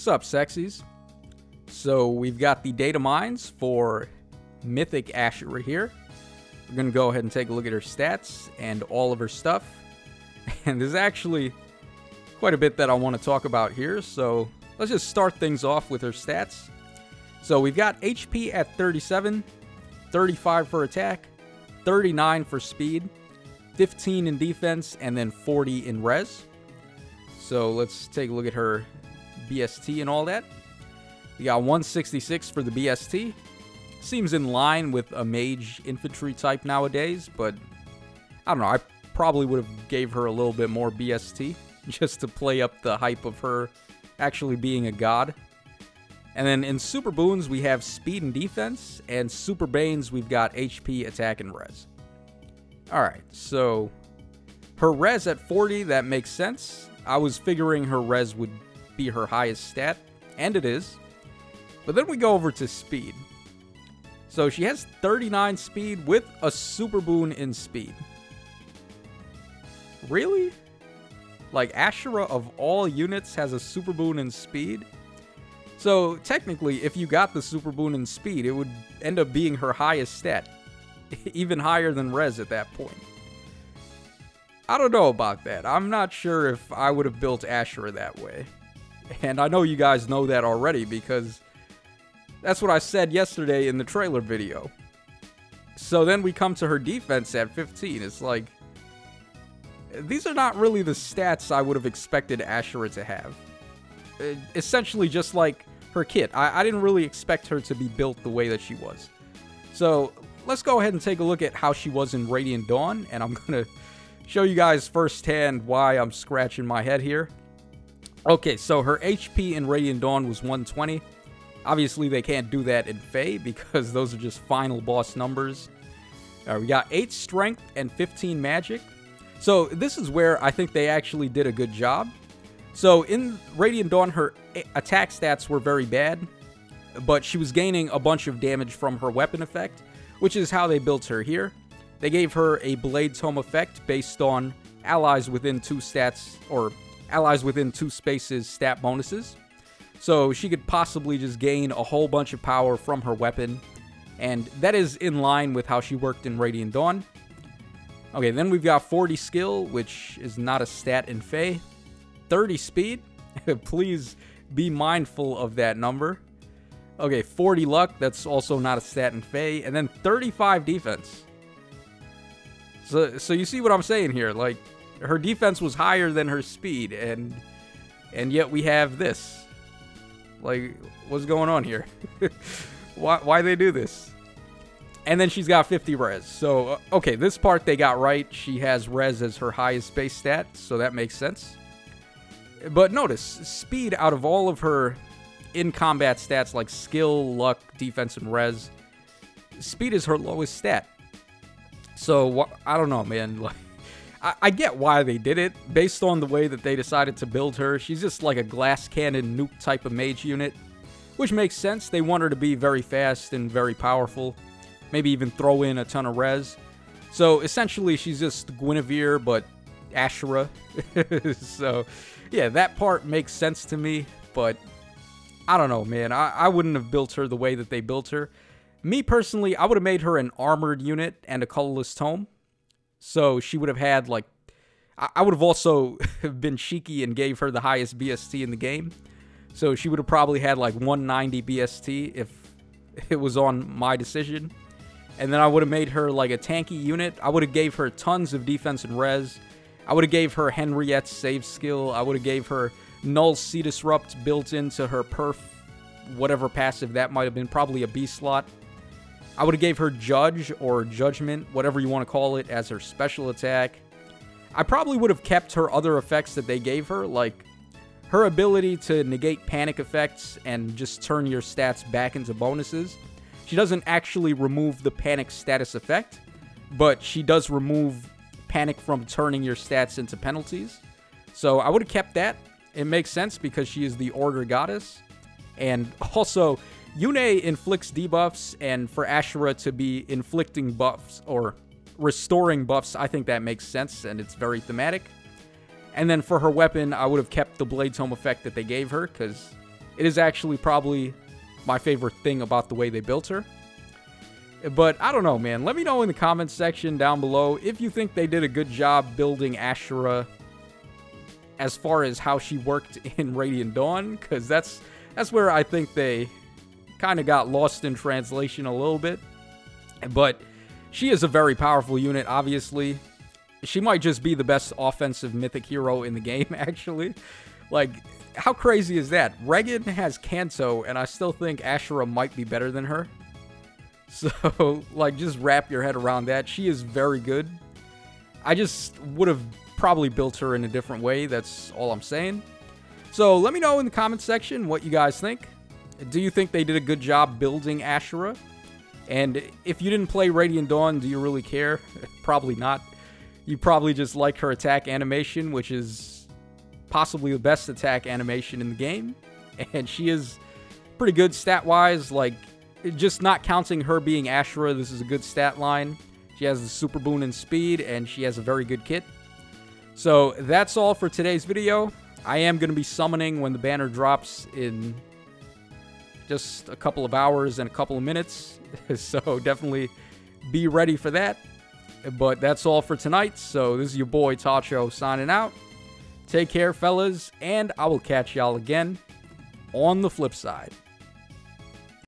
Sup, sexies? So we've got the data mines for Mythic Ashera here. We're going to go ahead and take a look at her stats and all of her stuff. And there's actually quite a bit that I want to talk about here, so let's just start things off with her stats. So we've got HP at 37, 35 for attack, 39 for speed, 15 in defense, and then 40 in res. So let's take a look at her BST and all that. We got 166 for the BST. Seems in line with a mage infantry type nowadays, but I don't know. I probably would have gave her a little bit more BST just to play up the hype of her actually being a god. And then in Super Boons, we have speed and defense, and Super Banes, we've got HP, attack, and res. Alright, so her res at 40, that makes sense. I was figuring her res would be her highest stat, and it is. But then we go over to speed. So she has 39 speed with a Super Boon in speed. Really? Like, Ashera of all units has a Super Boon in speed? So, technically, if you got the Super Boon in speed, it would end up being her highest stat. Even higher than res at that point. I don't know about that. I'm not sure if I would have built Ashera that way. And I know you guys know that already because that's what I said yesterday in the trailer video. So then we come to her defense at 15. It's like, these are not really the stats I would have expected Ashera to have. Essentially just like her kit. I didn't really expect her to be built the way that she was. So let's go ahead and take a look at how she was in Radiant Dawn, and I'm going to show you guys firsthand why I'm scratching my head here. Okay, so her HP in Radiant Dawn was 120. Obviously, they can't do that in Fae because those are just final boss numbers. We got 8 strength and 15 magic. So this is where I think they actually did a good job. So in Radiant Dawn, her attack stats were very bad, but she was gaining a bunch of damage from her weapon effect, which is how they built her here. They gave her a Blade Tome effect based on allies within 2 stats, or allies within 2 spaces stat bonuses. So she could possibly just gain a whole bunch of power from her weapon, and that is in line with how she worked in Radiant Dawn. Okay, then we've got 40 skill, which is not a stat in Fae. 30 speed. Please be mindful of that number. Okay, 40 luck. That's also not a stat in Fae. And then 35 defense. So you see what I'm saying here. Like, her defense was higher than her speed. And yet we have this. Like, what's going on here? Why they do this? And then she's got 50 res. So, okay, this part they got right. She has res as her highest base stat. So that makes sense. But notice, speed out of all of her in-combat stats like skill, luck, defense, and res, speed is her lowest stat. So, I don't know, man. Like, I get why they did it. Based on the way that they decided to build her, she's just like a glass cannon nuke type of mage unit. Which makes sense. They want her to be very fast and very powerful. Maybe even throw in a ton of res. So, essentially, she's just Guinevere, but Ashera. So, yeah, that part makes sense to me, but I don't know, man. I wouldn't have built her the way that they built her. Me, personally, I would have made her an armored unit and a colorless tome. So she would have had, like... I would have also been cheeky and gave her the highest BST in the game. So she would have probably had, like, 190 BST if it was on my decision. And then I would have made her, like, a tanky unit. I would have gave her tons of defense and res. I would have gave her Henriette's save skill. I would have gave her Null Sea Disrupt built into her perf, whatever passive that might have been, probably a B slot. I would have gave her Judge or Judgment, whatever you want to call it, as her special attack. I probably would have kept her other effects that they gave her, like her ability to negate panic effects and just turn your stats back into bonuses. She doesn't actually remove the panic status effect, but she does remove panic from turning your stats into penalties. So I would have kept that. It makes sense because she is the Order Goddess. And also, Yune inflicts debuffs, and for Ashera to be inflicting buffs or restoring buffs, I think that makes sense, and it's very thematic. And then for her weapon, I would have kept the Blade Tome effect that they gave her, because it is actually probably my favorite thing about the way they built her. But I don't know, man. Let me know in the comments section down below if you think they did a good job building Ashera as far as how she worked in Radiant Dawn, because that's where I think they kind of got lost in translation a little bit. But she is a very powerful unit, obviously. She might just be the best offensive mythic hero in the game, actually. Like, how crazy is that? Regan has Kanto, and I still think Ashera might be better than her. So, like, just wrap your head around that. She is very good. I just would have probably built her in a different way. That's all I'm saying. So, let me know in the comments section what you guys think. Do you think they did a good job building Ashera? And if you didn't play Radiant Dawn, do you really care? Probably not. You probably just like her attack animation, which is possibly the best attack animation in the game. And she is pretty good stat-wise. Like, just not counting her being Ashera, this is a good stat line. She has the super boon in speed, and she has a very good kit. So that's all for today's video. I am going to be summoning when the banner drops in just a couple of hours and a couple of minutes. So definitely be ready for that. But that's all for tonight. So this is your boy Tacho signing out. Take care, fellas, and I will catch y'all again on the flip side.